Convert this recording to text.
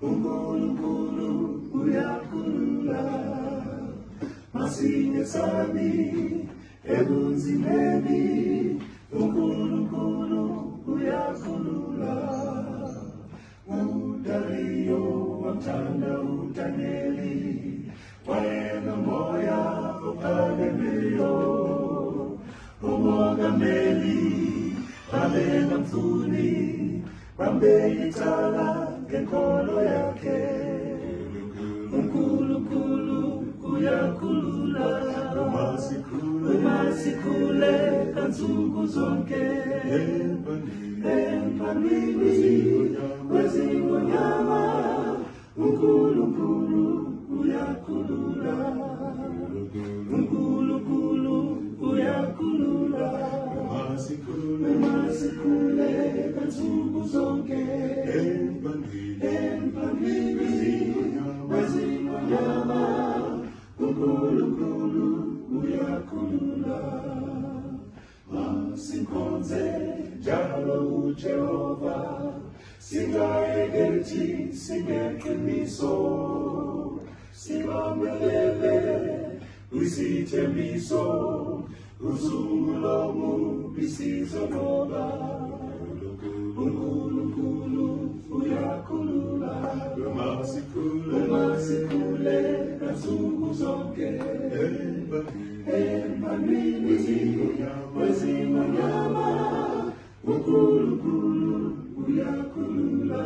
uNkulunkulu uyakhulula, masinye sami ebunzimeni, uNkulunkulu uyakhulula. uDariyo wamthanda uDanyeli, wayenomoya ophakemeyo, umongameli babengamfuni, bambeyicala ngenkolo yakhe. uNkulunkulu uyakhulula, umasikhule kansuku zonke, empanini wezingonyama, uNkulunkulu uyakhulula, uNkulunkulu uyakhulula, umasikhule kansuku zonke, empanini wezingonyama, uNkulunkulu uyakhulula. Masikhonze njalo uJehova, singayekeli singeqiniso, sibamelele kwisithembiso, usuku lomubi sizonqoba. uNkulunkulu uyakhulula, umasikhule kansuku zonke, empanini wezingonyama, uNkulunkulu uyakhulula.